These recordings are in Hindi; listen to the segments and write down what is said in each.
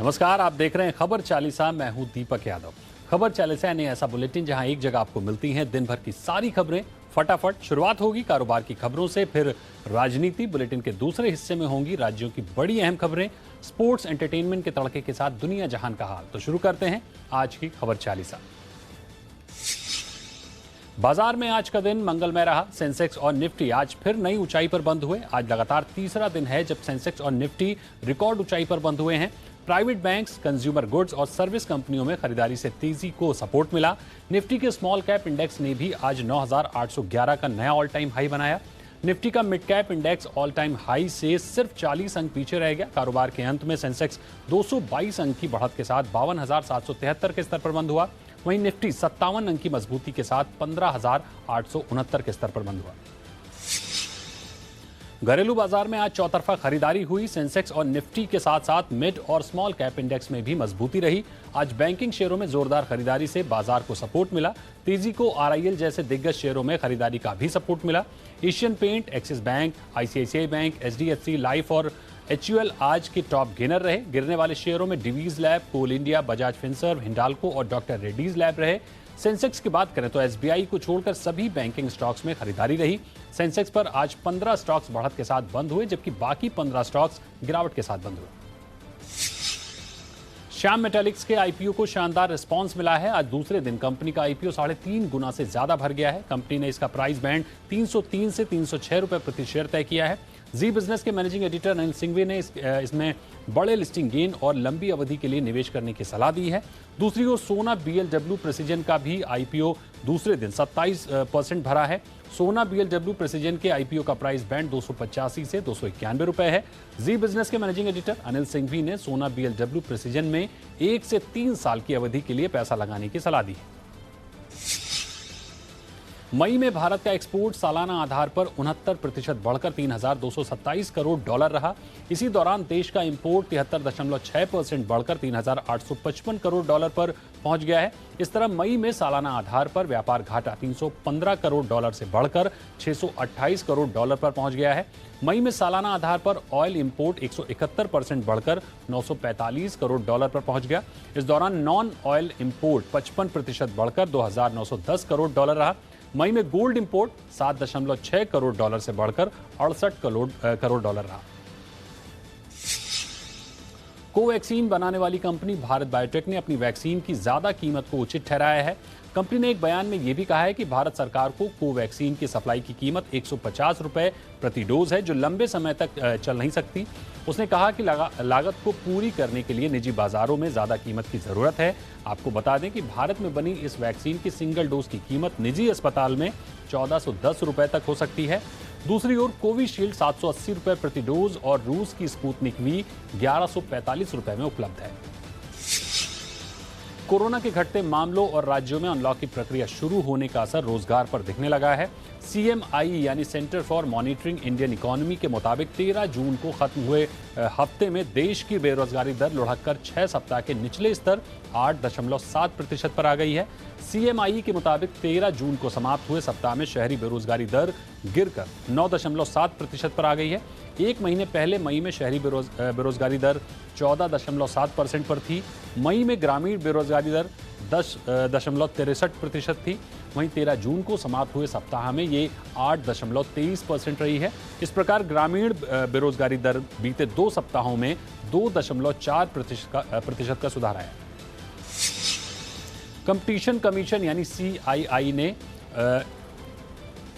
नमस्कार, आप देख रहे हैं खबर चालीसा। मैं हूं दीपक यादव। खबर चालीसा यानी ऐसा बुलेटिन जहां एक जगह आपको मिलती हैं दिन भर की सारी खबरें फटाफट। शुरुआत होगी कारोबार की खबरों से, फिर राजनीति। बुलेटिन के दूसरे हिस्से में होंगी राज्यों की बड़ी अहम खबरें, स्पोर्ट्स, एंटरटेनमेंट के तड़के के साथ दुनिया जहान का हाल। तो शुरू करते हैं आज की खबर चालीसा। बाजार में आज का दिन मंगलमय रहा। सेंसेक्स और निफ्टी आज फिर नई ऊंचाई पर बंद हुए। आज लगातार तीसरा दिन है जब सेंसेक्स और निफ्टी रिकॉर्ड ऊंचाई पर बंद हुए हैं। प्राइवेट बैंक्स, कंज्यूमर गुड्स और सर्विस कंपनियों में खरीदारी से तेजी को सपोर्ट मिला। निफ्टी के स्मॉल कैप इंडेक्स ने भी आज 9,811 का नया ऑल टाइम हाई बनाया। निफ्टी का mid cap index all time high से सिर्फ 40 अंक पीछे रह गया। कारोबार के अंत में सेंसेक्स 222 अंक की बढ़त के साथ 52,773 के स्तर पर बंद हुआ। वहीं निफ्टी 57 अंक की मजबूती के साथ 15,869 के स्तर पर बंद हुआ। घरेलू बाजार में आज चौतरफा खरीदारी हुई। सेंसेक्स और निफ्टी के साथ साथ मिड और स्मॉल कैप इंडेक्स में भी मजबूती रही। आज बैंकिंग शेयरों में जोरदार खरीदारी से बाजार को सपोर्ट मिला। तेजी को आरआईएल जैसे दिग्गज शेयरों में खरीदारी का भी सपोर्ट मिला। Asian paint, axis bank, ICICI bank, HDFC life और एचयूएल आज के टॉप गेनर रहे। गिरने वाले शेयरों में Divi's lab, coal India, Bajaj Finserv, Hindalco और डॉक्टर रेड्डीज लैब रहे। सेंसेक्स की बात करें तो एसबीआई को छोड़कर सभी बैंकिंग स्टॉक्स में खरीदारी रही। सेंसेक्स पर आज 15 स्टॉक्स बढ़त के साथ बंद हुए, जबकि बाकी 15 स्टॉक्स गिरावट के साथ बंद हुए। श्याम मेटालिक्स के आईपीओ को शानदार रिस्पांस मिला है। आज दूसरे दिन कंपनी का आईपीओ 3.5 गुना से ज्यादा भर गया है। कंपनी ने इसका प्राइस बैंड 303 से 306 रुपए प्रति शेयर तय किया है। जी बिजनेस के मैनेजिंग एडिटर अनिल सिंघवी ने इसमें बड़े लिस्टिंग गेन और लंबी अवधि के लिए निवेश करने की सलाह दी है। दूसरी ओर सोना बीएलडब्ल्यू प्रेसिजन का भी आईपीओ दूसरे दिन 27% भरा है। सोना बीएलडब्ल्यू प्रेसिजन के आईपीओ का प्राइस बैंड 285 से 291 रुपए है। जी बिजनेस के मैनेजिंग एडिटर अनिल सिंघवी ने सोना बीएलडब्ल्यू प्रेसिजन में 1 से 3 साल की अवधि के लिए पैसा लगाने की सलाह दी है। मई में भारत का एक्सपोर्ट सालाना आधार पर 69% बढ़कर 3,227 करोड़ डॉलर रहा। इसी दौरान देश का इंपोर्ट 73.6% बढ़कर 3,855 करोड़ डॉलर पर पहुंच गया है। इस तरह मई में सालाना आधार पर व्यापार घाटा 315 करोड़ डॉलर से बढ़कर 628 करोड़ डॉलर पर पहुंच गया है। मई में सालाना आधार पर ऑयल इंपोर्ट 171% बढ़कर 945 करोड़ डॉलर पर पहुंच गया। इस दौरान नॉन ऑयल इंपोर्ट 55% बढ़कर 2,910 करोड़ डॉलर रहा। मई में गोल्ड इंपोर्ट 7.6 करोड़ डॉलर से बढ़कर 68 करोड़ डॉलर रहा। कोवैक्सीन बनाने वाली कंपनी भारत बायोटेक ने अपनी वैक्सीन की ज्यादा कीमत को उचित ठहराया है। कंपनी ने एक बयान में यह भी कहा है कि भारत सरकार को कोवैक्सीन की सप्लाई की कीमत 150 रुपए प्रति डोज है, जो लंबे समय तक चल नहीं सकती। उसने कहा कि लागत को पूरी करने के लिए निजी बाजारों में ज्यादा कीमत की जरूरत है। आपको बता दें कि भारत में बनी इस वैक्सीन की सिंगल डोज की कीमत निजी अस्पताल में 1410 रुपए तक हो सकती है। दूसरी ओर कोविशील्ड 780 रुपए प्रति डोज और रूस की स्पुतनिक वी 1145 रुपए में उपलब्ध है। कोरोना के घटते मामलों और राज्यों में अनलॉक की प्रक्रिया शुरू होने का असर रोजगार पर दिखने लगा है। सीएमआई यानी centre for monitoring Indian economy के मुताबिक 13 जून को खत्म हुए हफ्ते में देश की बेरोजगारी दर लुढ़ककर 6 सप्ताह के निचले स्तर 8.7% पर आ गई है। सीएमआई के मुताबिक 13 जून को समाप्त हुए सप्ताह में शहरी बेरोजगारी दर गिरकर 9.7% पर आ गई है। एक महीने पहले मई में शहरी बेरोजगारी दर 14.7% पर थी। मई में ग्रामीण बेरोजगारी दर 10.63% थी। वहीं 13 जून को समाप्त हुए सप्ताह में ये 8.23% रही है। इस प्रकार ग्रामीण बेरोजगारी दर बीते 2 सप्ताहों में 2.4% का सुधार आया। कंपटीशन कमीशन यानी सीआईआई ने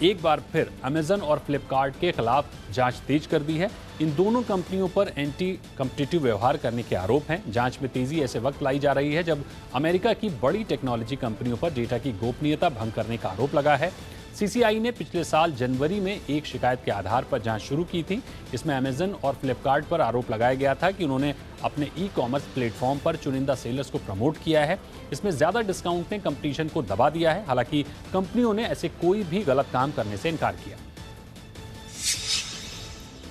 एक बार फिर अमेजन और फ्लिपकार्ट के खिलाफ जांच तेज कर दी है। इन दोनों कंपनियों पर एंटी कॉम्पिटिटिव व्यवहार करने के आरोप हैं। जांच में तेजी ऐसे वक्त लाई जा रही है जब अमेरिका की बड़ी टेक्नोलॉजी कंपनियों पर डेटा की गोपनीयता भंग करने का आरोप लगा है। सीसीआई ने पिछले साल जनवरी में एक शिकायत के आधार पर जांच शुरू की थी। इसमें अमेजन और फ्लिपकार्ट पर आरोप लगाया गया था कि उन्होंने अपने ई-कॉमर्स प्लेटफॉर्म पर चुनिंदा सेलर्स को प्रमोट किया है। इसमें ज्यादा डिस्काउंट ने कंपटीशन को दबा दिया है। हालांकि कंपनियों ने ऐसे कोई भी गलत काम करने से इनकार किया।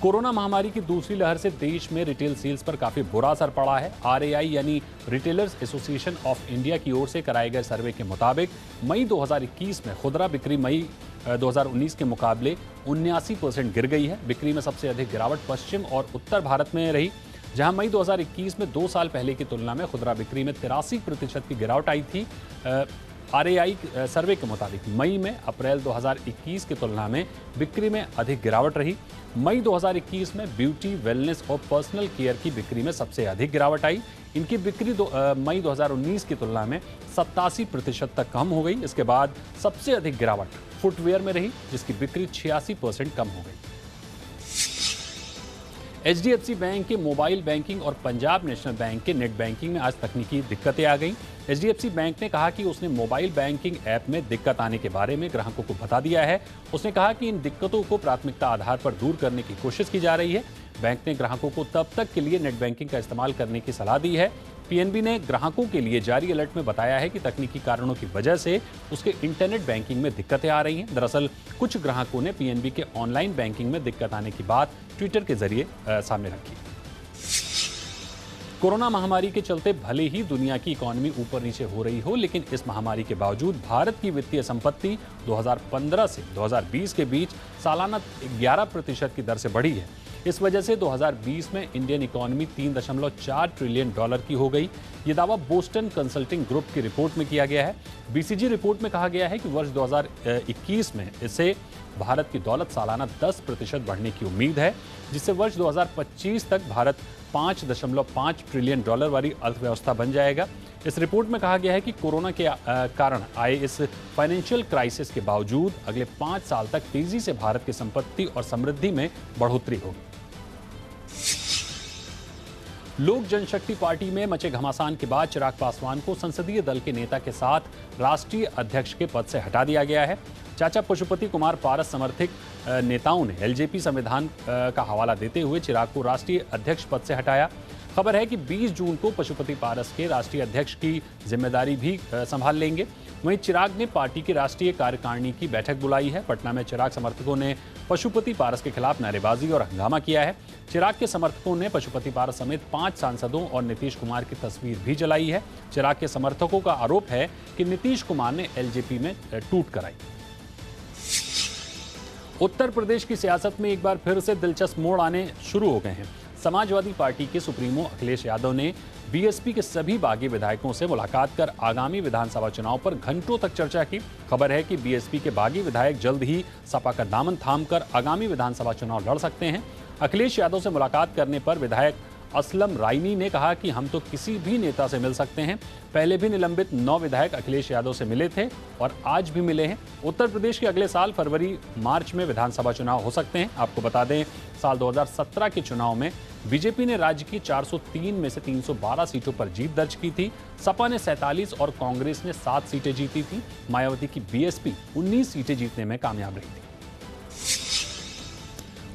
कोरोना महामारी की दूसरी लहर से देश में रिटेल सेल्स पर काफी बुरा असर पड़ा है। आरएआई यानी रिटेलर्स एसोसिएशन ऑफ इंडिया की ओर से कराए गए सर्वे के मुताबिक मई 2021 में खुदरा बिक्री मई 2019 के मुकाबले 79% गिर गई है। बिक्री में सबसे अधिक गिरावट पश्चिम और उत्तर भारत में रही। जहां मई 2021 में 2 साल पहले की तुलना में खुदरा बिक्री में 83% की गिरावट आई थी। आरएआई सर्वे के मुताबिक मई में अप्रैल 2021 की तुलना में बिक्री में अधिक गिरावट रही। मई 2021 में ब्यूटी, वेलनेस और पर्सनल केयर की बिक्री में सबसे अधिक गिरावट आई। इनकी बिक्री मई 2019 की तुलना में 87% तक कम हो गई। इसके बाद सबसे अधिक गिरावट फुटवेयर में रही, जिसकी बिक्री 86% कम हो गई। एचडीएफसी बैंक के मोबाइल बैंकिंग और पंजाब नेशनल बैंक के नेट बैंकिंग में आज तकनीकी दिक्कतें आ गईं। एचडीएफसी बैंक ने कहा कि उसने मोबाइल बैंकिंग ऐप में दिक्कत आने के बारे में ग्राहकों को बता दिया है। उसने कहा कि इन दिक्कतों को प्राथमिकता आधार पर दूर करने की कोशिश की जा रही है। बैंक ने ग्राहकों को तब तक के लिए नेट बैंकिंग का इस्तेमाल करने की सलाह दी है। पीएनबी ने ग्राहकों के लिए जारी अलर्ट में बताया है कि तकनीकी कारणों की वजह से उसके इंटरनेट बैंकिंग में दिक्कतें आ रही हैं। दरअसल कुछ ग्राहकों ने पीएनबी के ऑनलाइन बैंकिंग में दिक्कत आने की बात ट्विटर के जरिए सामने रखी। कोरोना महामारी के चलते भले ही दुनिया की इकोनॉमी ऊपर नीचे हो रही हो, लेकिन इस महामारी के बावजूद भारत की वित्तीय संपत्ति 2015 से 2020 के बीच सालाना 11% की दर से बढ़ी है। इस वजह से 2020 में इंडियन इकोनॉमी 3.4 ट्रिलियन डॉलर की हो गई। ये दावा बोस्टन कंसल्टिंग ग्रुप की रिपोर्ट में किया गया है। बीसीजी रिपोर्ट में कहा गया है कि वर्ष 2021 में इससे भारत की दौलत सालाना 10% बढ़ने की उम्मीद है, जिससे वर्ष 2025 तक भारत 5.5 ट्रिलियन डॉलर वाली अर्थव्यवस्था बन जाएगा। इस रिपोर्ट में कहा गया है कि कोरोना के कारण आए इस फाइनेंशियल क्राइसिस के बावजूद अगले 5 साल तक तेजी से भारत की संपत्ति और समृद्धि में बढ़ोतरी होगी। लोक जनशक्ति पार्टी में मचे घमासान के बाद चिराग पासवान को संसदीय दल के नेता के साथ राष्ट्रीय अध्यक्ष के पद से हटा दिया गया है। चाचा पशुपति कुमार पारस समर्थित नेताओं ने एलजेपी संविधान का हवाला देते हुए चिराग को राष्ट्रीय अध्यक्ष पद से हटाया। खबर है कि 20 जून को पशुपति पारस के राष्ट्रीय अध्यक्ष की जिम्मेदारी भी संभाल लेंगे। वहीं चिराग ने पार्टी की राष्ट्रीय कार्यकारिणी की बैठक बुलाई है। पटना में चिराग समर्थकों ने पशुपति पारस के खिलाफ नारेबाजी और हंगामा किया है। चिराग के समर्थकों ने पशुपति पारस समेत 5 सांसदों और नीतीश कुमार की तस्वीर भी जलाई है। चिराग के समर्थकों का आरोप है कि नीतीश कुमार ने एलजेपी में टूट कराई। उत्तर प्रदेश की सियासत में एक बार फिर से दिलचस्प मोड़ आने शुरू हो गए हैं। समाजवादी पार्टी के सुप्रीमो अखिलेश यादव ने बीएसपी के सभी बागी विधायकों से मुलाकात कर आगामी विधानसभा चुनाव पर घंटों तक चर्चा की। खबर है कि बीएसपी के बागी विधायक जल्द ही सपा का दामन थामकर आगामी विधानसभा चुनाव लड़ सकते हैं। अखिलेश यादव से मुलाकात करने पर विधायक असलम राइनी ने कहा कि हम तो किसी भी नेता से मिल सकते हैं। पहले भी निलंबित 9 विधायक अखिलेश यादव से मिले थे और आज भी मिले हैं। उत्तर प्रदेश के अगले साल फरवरी-मार्च में विधानसभा चुनाव हो सकते हैं। आपको बता दें, साल 2017 के चुनाव में बीजेपी ने राज्य की 403 में से 312 सीटों पर जीत दर्ज की थी। सपा ने 47 और कांग्रेस ने 7 सीटें जीती थी। मायावती की बीएसपी 19 सीटें जीतने में कामयाब रही थी।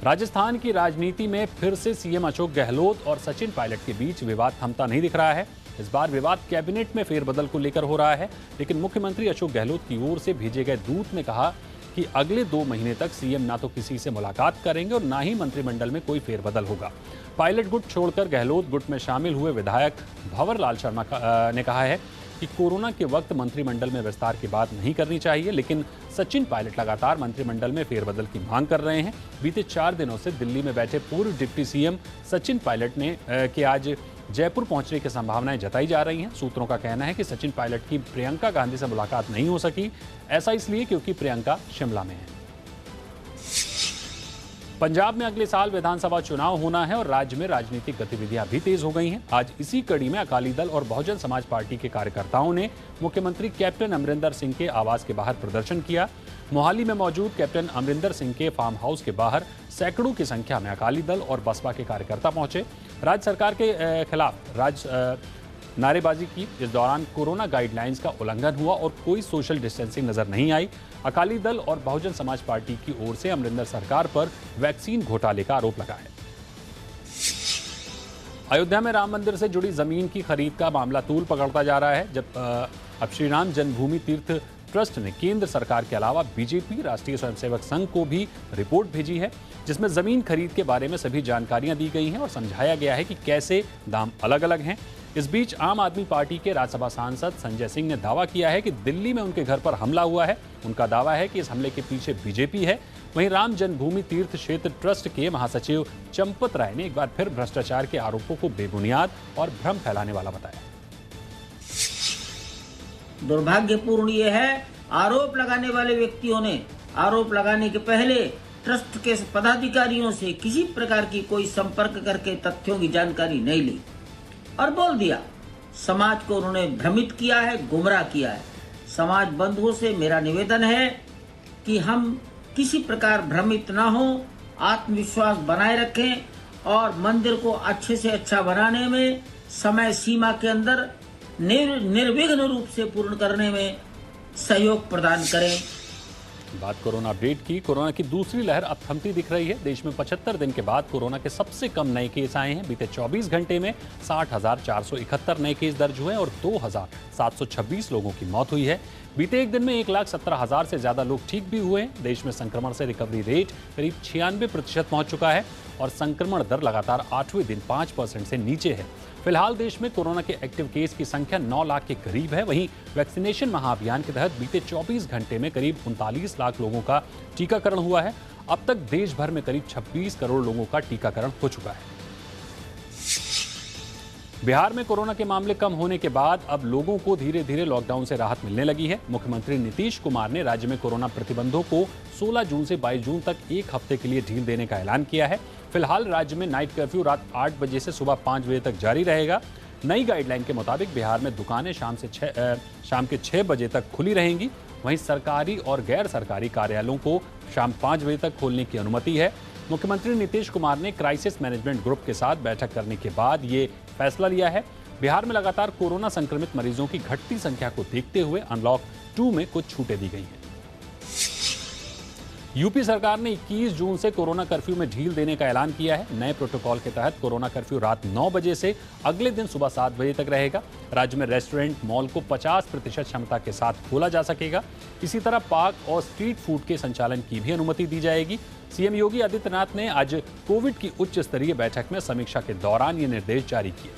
राजस्थान की राजनीति में फिर से सीएम अशोक गहलोत और सचिन पायलट के बीच विवाद थमता नहीं दिख रहा है। इस बार विवाद कैबिनेट में फेरबदल को लेकर हो रहा है, लेकिन मुख्यमंत्री अशोक गहलोत की ओर से भेजे गए दूत ने कहा कि अगले 2 महीने तक सीएम ना तो किसी से मुलाकात करेंगे और ना ही मंत्रिमंडल में कोई फेरबदल होगा। पायलट गुट छोड़कर गहलोत गुट में शामिल हुए विधायक भंवर लाल शर्मा ने कहा है कि कोरोना के वक्त मंत्रिमंडल में विस्तार की बात नहीं करनी चाहिए, लेकिन सचिन पायलट लगातार मंत्रिमंडल में फेरबदल की मांग कर रहे हैं। बीते 4 दिनों से दिल्ली में बैठे पूर्व डिप्टी सीएम सचिन पायलट ने कि आज जयपुर पहुंचने की संभावनाएं जताई जा रही हैं। सूत्रों का कहना है कि सचिन पायलट की प्रियंका गांधी से मुलाकात नहीं हो सकी। ऐसा इसलिए क्योंकि प्रियंका शिमला में है। पंजाब में अगले साल विधानसभा चुनाव होना है और राज्य में राजनीतिक गतिविधियां भी तेज हो गई हैं। आज इसी कड़ी में अकाली दल और बहुजन समाज पार्टी के कार्यकर्ताओं ने मुख्यमंत्री कैप्टन अमरिंदर सिंह के आवास के बाहर प्रदर्शन किया। मोहाली में मौजूद कैप्टन अमरिंदर सिंह के फार्म हाउस के बाहर सैकड़ों की संख्या में अकाली दल और बसपा के कार्यकर्ता पहुंचे। राज्य सरकार के खिलाफ नारेबाजी की। इस दौरान कोरोना गाइडलाइंस का उल्लंघन हुआ और कोई सोशल डिस्टेंसिंग नजर नहीं आई। अकाली दल और बहुजन समाज पार्टी की ओर से अमरिंदर सरकार पर वैक्सीन घोटाले का आरोप लगा है। अयोध्या में राम मंदिर से जुड़ी जमीन की खरीद का मामला तूल पकड़ता जा रहा है। अब श्री राम जन्मभूमि तीर्थ ट्रस्ट ने केंद्र सरकार के अलावा बीजेपी, राष्ट्रीय स्वयंसेवक संघ को भी रिपोर्ट भेजी है, जिसमें जमीन खरीद के बारे में सभी जानकारियां दी गई हैं और समझाया गया है कि कैसे दाम अलग अलग हैं। इस बीच आम आदमी पार्टी के राज्यसभा सांसद संजय सिंह ने दावा किया है कि दिल्ली में उनके घर पर हमला हुआ है। उनका दावा है कि इस हमले के पीछे बीजेपी है। वहीं राम जन्मभूमि तीर्थ क्षेत्र ट्रस्ट के महासचिव चंपत राय ने एक बार फिर भ्रष्टाचार के आरोपों को बेबुनियाद और भ्रम फैलाने वाला बताया। दुर्भाग्यपूर्ण ये है, आरोप लगाने वाले व्यक्तियों ने आरोप लगाने के पहले ट्रस्ट के पदाधिकारियों से किसी प्रकार की कोई संपर्क करके तथ्यों की जानकारी नहीं ली और बोल दिया। समाज को उन्होंने भ्रमित किया है, गुमराह किया है। समाज बंधुओं से मेरा निवेदन है कि हम किसी प्रकार भ्रमित ना हो, आत्मविश्वास बनाए रखें और मंदिर को अच्छे से अच्छा बनाने में समय सीमा के अंदर निर्विघ्न रूप से पूर्ण करने में सहयोग प्रदान करें। बात कोरोना अपडेट की। कोरोना की दूसरी लहर अब थमती दिख रही है। देश में 75 दिन के बाद कोरोना के सबसे कम नए केस आए हैं। बीते 24 घंटे में 60,471 नए केस दर्ज हुए और 2,726 लोगों की मौत हुई है। बीते एक दिन में 1,17,000 से ज्यादा लोग ठीक भी हुए हैं। देश में संक्रमण से रिकवरी रेट करीब 96% पहुंच चुका है और संक्रमण दर लगातार 8वें दिन 5% से नीचे है। फिलहाल देश में कोरोना के एक्टिव केस की संख्या 9 लाख के करीब है। वहीं वैक्सीनेशन महाअभियान के तहत बीते 24 घंटे में करीब 39 लाख लोगों का टीकाकरण हुआ है। अब तक देश भर में करीब 26 करोड़ लोगों का टीकाकरण हो चुका है। बिहार में कोरोना के मामले कम होने के बाद अब लोगों को धीरे धीरे लॉकडाउन से राहत मिलने लगी है। मुख्यमंत्री नीतीश कुमार ने राज्य में कोरोना प्रतिबंधों को 16 जून से 22 जून तक एक हफ्ते के लिए ढील देने का ऐलान किया है। फिलहाल राज्य में नाइट कर्फ्यू रात 8 बजे से सुबह 5 बजे तक जारी रहेगा। नई गाइडलाइन के मुताबिक बिहार में दुकानें शाम के 6 बजे तक खुली रहेंगी। वहीं सरकारी और गैर सरकारी कार्यालयों को शाम 5 बजे तक खोलने की अनुमति है। मुख्यमंत्री नीतीश कुमार ने क्राइसिस मैनेजमेंट ग्रुप के साथ बैठक करने के बाद ये फैसला लिया है। बिहार में लगातार कोरोना संक्रमित मरीजों की घटती संख्या को देखते हुए अनलॉक 2 में कुछ छूटें दी गई हैं। यूपी सरकार ने 21 जून से कोरोना कर्फ्यू में ढील देने का ऐलान किया है। नए प्रोटोकॉल के तहत कोरोना कर्फ्यू रात 9 बजे से अगले दिन सुबह 7 बजे तक रहेगा। राज्य में रेस्टोरेंट, मॉल को 50% क्षमता के साथ खोला जा सकेगा। इसी तरह पार्क और स्ट्रीट फूड के संचालन की भी अनुमति दी जाएगी। सीएम योगी आदित्यनाथ ने आज कोविड की उच्च स्तरीय बैठक में समीक्षा के दौरान ये निर्देश जारी किए।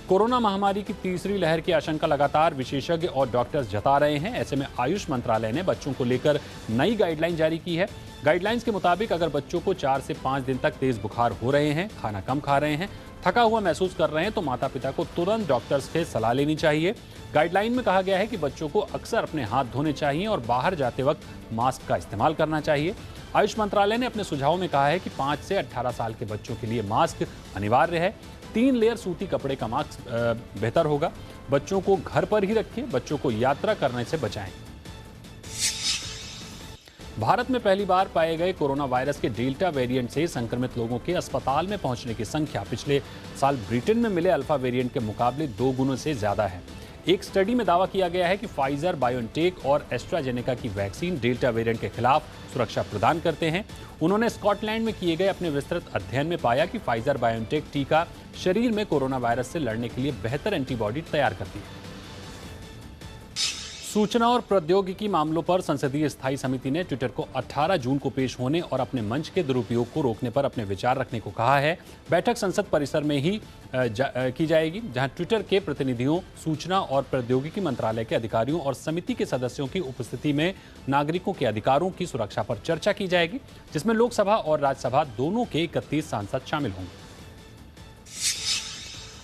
कोरोना महामारी की तीसरी लहर की आशंका लगातार विशेषज्ञ और डॉक्टर्स जता रहे हैं। ऐसे में आयुष मंत्रालय ने बच्चों को लेकर नई गाइडलाइन जारी की है। गाइडलाइंस के मुताबिक अगर बच्चों को 4 से 5 दिन तक तेज बुखार हो रहे हैं, खाना कम खा रहे हैं, थका हुआ महसूस कर रहे हैं तो माता पिता को तुरंत डॉक्टर्स से सलाह लेनी चाहिए। गाइडलाइन में कहा गया है कि बच्चों को अक्सर अपने हाथ धोने चाहिए और बाहर जाते वक्त मास्क का इस्तेमाल करना चाहिए। आयुष मंत्रालय ने अपने सुझाव में कहा है कि 5 से 18 साल के बच्चों के लिए मास्क अनिवार्य है। 3 लेयर सूती कपड़े का मास्क बेहतर होगा। बच्चों को घर पर ही रखिए। बच्चों को यात्रा करने से बचाएं। भारत में पहली बार पाए गए कोरोना वायरस के डेल्टा वेरिएंट से संक्रमित लोगों के अस्पताल में पहुंचने की संख्या पिछले साल ब्रिटेन में मिले अल्फा वेरिएंट के मुकाबले 2 गुना से ज्यादा है। एक स्टडी में दावा किया गया है कि फाइजर, बायोनटेक और एस्ट्राजेनेका की वैक्सीन डेल्टा वेरिएंट के खिलाफ सुरक्षा प्रदान करते हैं। उन्होंने स्कॉटलैंड में किए गए अपने विस्तृत अध्ययन में पाया कि फाइजर बायोनटेक टीका शरीर में कोरोना वायरस से लड़ने के लिए बेहतर एंटीबॉडी तैयार करती है। सूचना और प्रौद्योगिकी मामलों पर संसदीय स्थायी समिति ने ट्विटर को 18 जून को पेश होने और अपने मंच के दुरुपयोग को रोकने पर अपने विचार रखने को कहा है। बैठक संसद परिसर में ही की जाएगी, जहां ट्विटर के प्रतिनिधियों, सूचना और प्रौद्योगिकी मंत्रालय के अधिकारियों और समिति के सदस्यों की उपस्थिति में नागरिकों के अधिकारों की सुरक्षा पर चर्चा की जाएगी, जिसमें लोकसभा और राज्यसभा दोनों के 31 सांसद शामिल होंगे।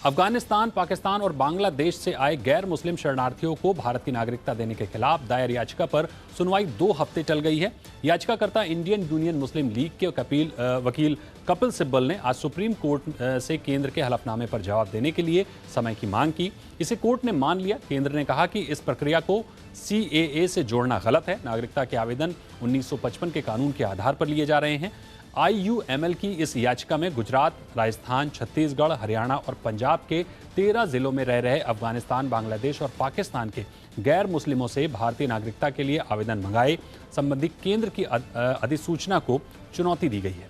अफगानिस्तान, पाकिस्तान और बांग्लादेश से आए गैर मुस्लिम शरणार्थियों को भारत की नागरिकता देने के खिलाफ दायर याचिका पर सुनवाई 2 हफ्ते टल गई है। याचिकाकर्ता इंडियन यूनियन मुस्लिम लीग के वकील कपिल सिब्बल ने आज सुप्रीम कोर्ट से केंद्र के हलफनामे पर जवाब देने के लिए समय की मांग की। इसे कोर्ट ने मान लिया। केंद्र ने कहा कि इस प्रक्रिया को CAA से जोड़ना गलत है। नागरिकता के आवेदन 1955 के कानून के आधार पर लिए जा रहे हैं। IUML की इस याचिका में गुजरात, राजस्थान, छत्तीसगढ़, हरियाणा और पंजाब के 13 जिलों में रह रहे अफगानिस्तान, बांग्लादेश और पाकिस्तान के गैर मुस्लिमों से भारतीय नागरिकता के लिए आवेदन मंगाए संबंधी केंद्र की अधिसूचना को चुनौती दी गई है।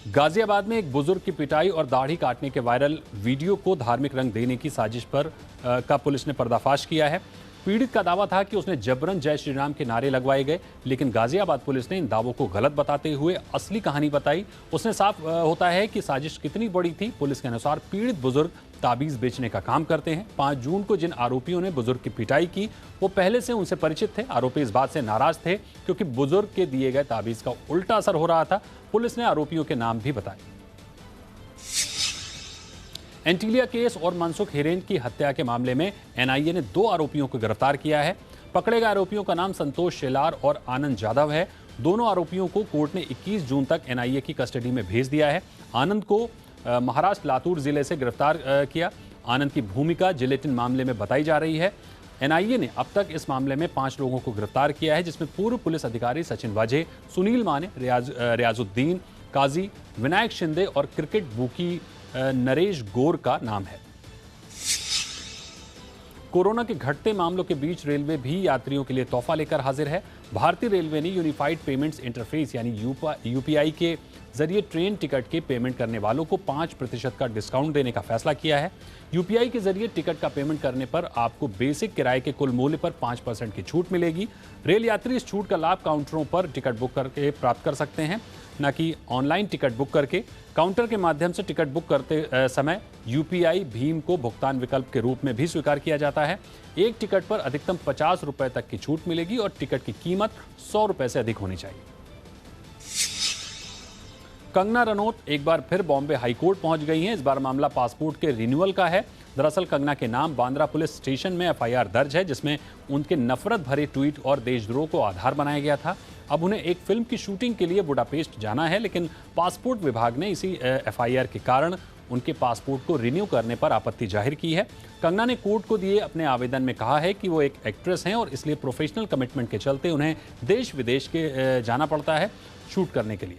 गाजियाबाद में एक बुजुर्ग की पिटाई और दाढ़ी काटने के वायरल वीडियो को धार्मिक रंग देने की साजिश पर का पुलिस ने पर्दाफाश किया है। पीड़ित का दावा था कि उसने जबरन जय श्री राम के नारे लगवाए गए, लेकिन गाजियाबाद पुलिस ने इन दावों को गलत बताते हुए असली कहानी बताई। उसने साफ होता है कि साजिश कितनी बड़ी थी। पुलिस के अनुसार पीड़ित बुजुर्ग ताबीज बेचने का काम करते हैं। 5 जून को जिन आरोपियों ने बुजुर्ग की पिटाई की वो पहले से उनसे परिचित थे। आरोपी इस बात से नाराज थे क्योंकि बुजुर्ग के दिए गए ताबीज का उल्टा असर हो रहा था। पुलिस ने आरोपियों के नाम भी बताए। एंटीलिया केस और मनसुख हिरेन की हत्या के मामले में एनआईए ने 2 आरोपियों को गिरफ्तार किया है। पकड़े गए आरोपियों का नाम संतोष शेलार और आनंद जाधव है। दोनों आरोपियों को कोर्ट ने 21 जून तक एनआईए की कस्टडी में भेज दिया है। आनंद को महाराष्ट्र लातूर जिले से गिरफ्तार किया। आनंद की भूमिका जिलेटिन मामले में बताई जा रही है। एनआईए ने अब तक इस मामले में 5 लोगों को गिरफ्तार किया है, जिसमें पूर्व पुलिस अधिकारी सचिन वाजे, सुनील माने, रियाजुद्दीन काजी, विनायक शिंदे और क्रिकेट बुकी नरेश गौर का नाम है। कोरोना के घटते मामलों के बीच रेलवे भी यात्रियों के लिए तोहफा लेकर हाजिर है। भारतीय रेलवे ने यूनिफाइड पेमेंट्स इंटरफेस यानी यूपीआई के जरिए ट्रेन टिकट के पेमेंट करने वालों को 5% का डिस्काउंट देने का फैसला किया है। यूपीआई के जरिए टिकट का पेमेंट करने पर आपको बेसिक किराए के कुल मूल्य पर 5% की छूट मिलेगी। रेल यात्री इस छूट का लाभ काउंटरों पर टिकट बुक करके प्राप्त कर सकते हैं, न कि ऑनलाइन टिकट बुक करके। काउंटर के माध्यम से टिकट बुक करते समय यूपीआई भीम को भुगतान विकल्प के रूप में भी स्वीकार किया जाता है। एक टिकट पर अधिकतम 50 रुपए तक की छूट मिलेगी और टिकट की कीमत 100 रुपए से अधिक होनी चाहिए। कंगना रनौत एक बार फिर बॉम्बे हाईकोर्ट पहुंच गई हैं। इस बार मामला पासपोर्ट के रिन्यूअल का है। दरअसल कंगना के नाम बांद्रा पुलिस स्टेशन में एफआईआर दर्ज है, जिसमें उनके नफरत भरे ट्वीट और देशद्रोह को आधार बनाया गया था। अब उन्हें एक फिल्म की शूटिंग के लिए बुडापेस्ट जाना है, लेकिन पासपोर्ट विभाग ने इसी एफआईआर के कारण उनके पासपोर्ट को रिन्यू करने पर आपत्ति जाहिर की है। कंगना ने कोर्ट को दिए अपने आवेदन में कहा है कि वो एक एक्ट्रेस हैं और इसलिए प्रोफेशनल कमिटमेंट के चलते उन्हें देश विदेश के जाना पड़ता है शूट करने के लिए।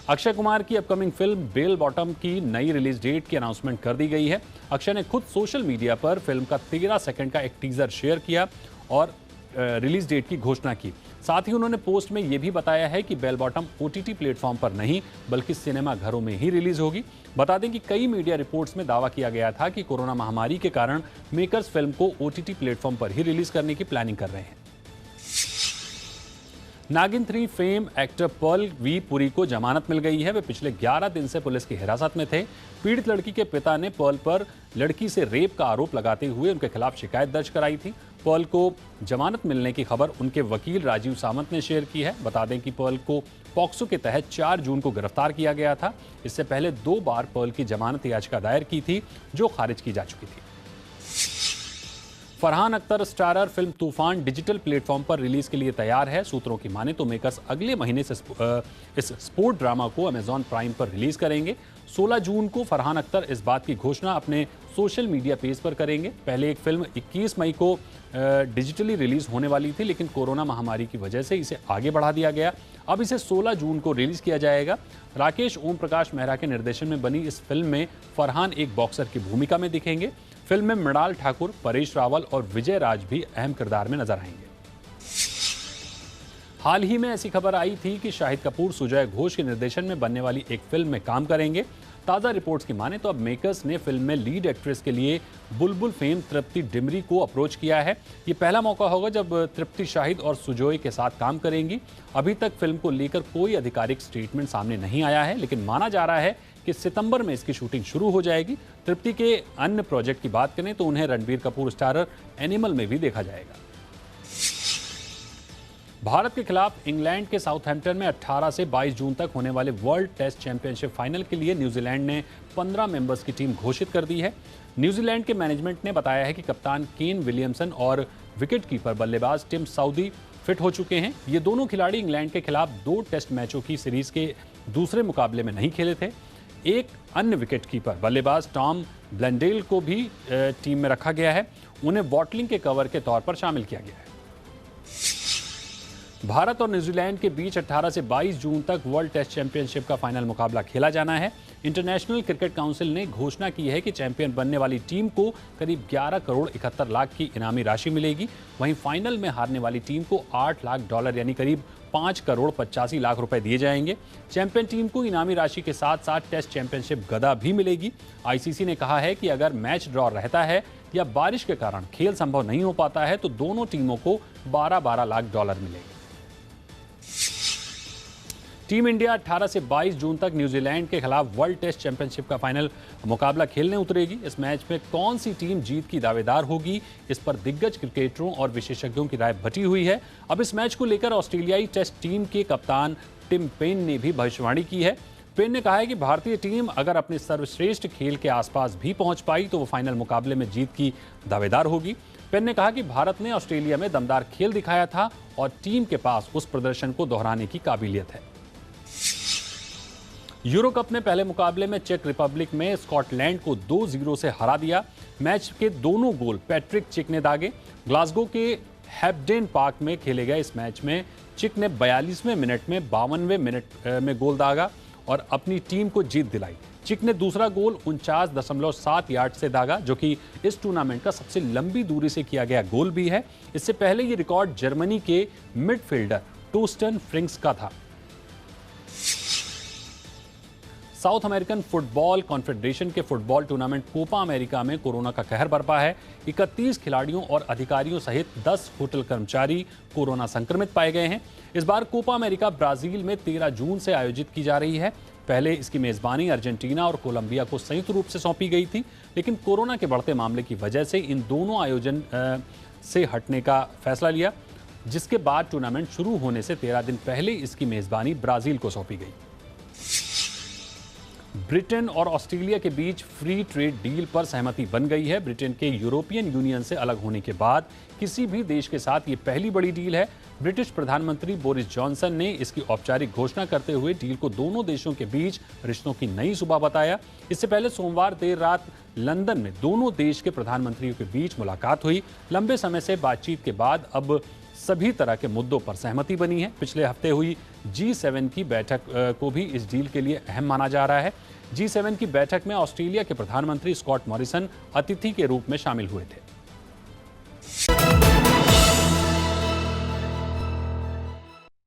अक्षय कुमार की अपकमिंग फिल्म बेल बॉटम की नई रिलीज डेट की अनाउंसमेंट कर दी गई है। अक्षय ने खुद सोशल मीडिया पर फिल्म का 13 सेकंड का एक टीजर शेयर किया और रिलीज डेट की घोषणा की। साथ ही उन्होंने पोस्ट में यह भी बताया है कि बेल बॉटम ओटीटी प्लेटफॉर्म पर नहीं बल्कि सिनेमा घरों में ही रिलीज होगी। बता दें कि कई मीडिया रिपोर्ट्स में दावा किया गया था कि कोरोना महामारी के कारण मेकर्स फिल्म को ओटीटी प्लेटफॉर्म पर ही रिलीज करने की प्लानिंग कर रहे हैं। Naagin 3 fame actor Pearl V Puri को जमानत मिल गई है। वे पिछले 11 दिन से पुलिस की हिरासत में थे। पीड़ित लड़की के पिता ने पर्ल पर लड़की से रेप का आरोप लगाते हुए उनके खिलाफ शिकायत दर्ज कराई थी। पर्ल को जमानत मिलने की खबर उनके वकील राजीव सामंत ने शेयर की है। बता दें कि पर्ल को पॉक्सो के तहत 4 जून को गिरफ्तार किया गया था। इससे पहले 2 बार पर्ल की जमानत याचिका दायर की थी, जो खारिज की जा चुकी थी। फरहान अख्तर स्टारर फिल्म तूफान डिजिटल प्लेटफॉर्म पर रिलीज के लिए तैयार है। सूत्रों की माने तो मेकर्स अगले महीने से इस स्पोर्ट ड्रामा को अमेजॉन प्राइम पर रिलीज करेंगे। 16 जून को फरहान अख्तर इस बात की घोषणा अपने सोशल मीडिया पेज पर करेंगे। पहले एक फिल्म 21 मई को डिजिटली रिलीज होने वाली थी, लेकिन कोरोना महामारी की वजह से इसे आगे बढ़ा दिया गया। अब इसे 16 जून को रिलीज किया जाएगा। राकेश ओम प्रकाश मेहरा के निर्देशन में बनी इस फिल्म में फरहान एक बॉक्सर की भूमिका में दिखेंगे। फिल्म में मृणाल ठाकुर, परेश रावल और विजय राज भी अहम किरदार में नजर आएंगे। हाल ही में ऐसी खबर आई थी कि शाहिद कपूर सुजय घोष के निर्देशन में बनने वाली एक फिल्म में काम करेंगे। ताज़ा रिपोर्ट्स की माने तो अब मेकर्स ने फिल्म में लीड एक्ट्रेस के लिए बुलबुल फेम तृप्ति डिमरी को अप्रोच किया है। ये पहला मौका होगा जब तृप्ति शाहिद और सुजोय के साथ काम करेंगी। अभी तक फिल्म को लेकर कोई आधिकारिक स्टेटमेंट सामने नहीं आया है, लेकिन माना जा रहा है कि सितंबर में इसकी शूटिंग शुरू हो जाएगी। तृप्ति के अन्य प्रोजेक्ट की बात करें तो उन्हें रणबीर कपूर स्टारर एनिमल में भी देखा जाएगा। भारत के खिलाफ इंग्लैंड के साउथहैम्पटन में 18 से 22 जून तक होने वाले वर्ल्ड टेस्ट चैंपियनशिप फाइनल के लिए न्यूजीलैंड ने 15 मेंबर्स की टीम घोषित कर दी है। न्यूजीलैंड के मैनेजमेंट ने बताया है कि कप्तान केन विलियमसन और विकेटकीपर बल्लेबाज टिम साउदी फिट हो चुके हैं। ये दोनों खिलाड़ी इंग्लैंड के खिलाफ 2 टेस्ट मैचों की सीरीज के दूसरे मुकाबले में नहीं खेले थे। एक अन्य विकेटकीपर बल्लेबाज टॉम ब्लेंडेल को भी टीम में रखा गया है। उन्हें बॉटलिंग के कवर के तौर पर शामिल किया गया है। भारत और न्यूजीलैंड के बीच 18 से 22 जून तक वर्ल्ड टेस्ट चैंपियनशिप का फाइनल मुकाबला खेला जाना है। इंटरनेशनल क्रिकेट काउंसिल ने घोषणा की है कि चैंपियन बनने वाली टीम को करीब 11 करोड़ 71 लाख की इनामी राशि मिलेगी। वहीं फाइनल में हारने वाली टीम को $8 लाख यानी करीब 5 करोड़ 85 लाख रुपए दिए जाएंगे। चैंपियन टीम को इनामी राशि के साथ साथ टेस्ट चैंपियनशिप गदा भी मिलेगी। आईसीसी ने कहा है कि अगर मैच ड्रॉ रहता है या बारिश के कारण खेल संभव नहीं हो पाता है तो दोनों टीमों को 12-12 लाख डॉलर मिलेंगे। टीम इंडिया 18 से 22 जून तक न्यूजीलैंड के खिलाफ वर्ल्ड टेस्ट चैंपियनशिप का फाइनल मुकाबला खेलने उतरेगी। इस मैच में कौन सी टीम जीत की दावेदार होगी, इस पर दिग्गज क्रिकेटरों और विशेषज्ञों की राय बटी हुई है। अब इस मैच को लेकर ऑस्ट्रेलियाई टेस्ट टीम के कप्तान टिम पेन ने भी भविष्यवाणी की है। पेन ने कहा है कि भारतीय टीम अगर अपने सर्वश्रेष्ठ खेल के आसपास भी पहुंच पाई तो वो फाइनल मुकाबले में जीत की दावेदार होगी। पेन ने कहा कि भारत ने ऑस्ट्रेलिया में दमदार खेल दिखाया था और टीम के पास उस प्रदर्शन को दोहराने की काबिलियत है। यूरो कप में पहले मुकाबले में चेक रिपब्लिक में स्कॉटलैंड को 2-0 से हरा दिया। मैच के दोनों गोल पैट्रिक चिक ने दागे। ग्लासगो के हैम्पडेन पार्क में खेले गए इस मैच में चिक ने 42वें मिनट में 52वें मिनट में गोल दागा और अपनी टीम को जीत दिलाई। चिक ने दूसरा गोल 49.7 यार्ड से दागा, जो कि इस टूर्नामेंट का सबसे लंबी दूरी से किया गया गोल भी है। इससे पहले ये रिकॉर्ड जर्मनी के मिडफील्डर टोस्टन फ्रिंक्स का था। साउथ अमेरिकन फुटबॉल कॉन्फेडरेशन के फुटबॉल टूर्नामेंट कोपा अमेरिका में कोरोना का कहर बरपा है। 31 खिलाड़ियों और अधिकारियों सहित 10 होटल कर्मचारी कोरोना संक्रमित पाए गए हैं। इस बार कोपा अमेरिका ब्राजील में 13 जून से आयोजित की जा रही है। पहले इसकी मेजबानी अर्जेंटीना और कोलंबिया को संयुक्त रूप से सौंपी गई थी, लेकिन कोरोना के बढ़ते मामले की वजह से इन दोनों आयोजन से हटने का फैसला लिया, जिसके बाद टूर्नामेंट शुरू होने से 13 दिन पहले इसकी मेजबानी ब्राजील को सौंपी गई। ब्रिटेन और ऑस्ट्रेलिया के बीच फ्री ट्रेड डील पर सहमति बन गई है। ब्रिटेन के यूरोपियन यूनियन से अलग होने के बाद किसी भी देश के साथ ये पहली बड़ी डील है। ब्रिटिश प्रधानमंत्री बोरिस जॉनसन ने इसकी औपचारिक घोषणा करते हुए डील को दोनों देशों के बीच रिश्तों की नई सुबह बताया। इससे पहले सोमवार देर रात लंदन में दोनों देश के प्रधानमंत्रियों के बीच मुलाकात हुई। लंबे समय से बातचीत के बाद अब सभी तरह के मुद्दों पर सहमति बनी है। पिछले हफ्ते हुई G7 की बैठक को भी इस डील के लिए अहम माना जा रहा है। G7 की बैठक में ऑस्ट्रेलिया के प्रधानमंत्री स्कॉट मॉरिसन अतिथि के रूप में शामिल हुए थे।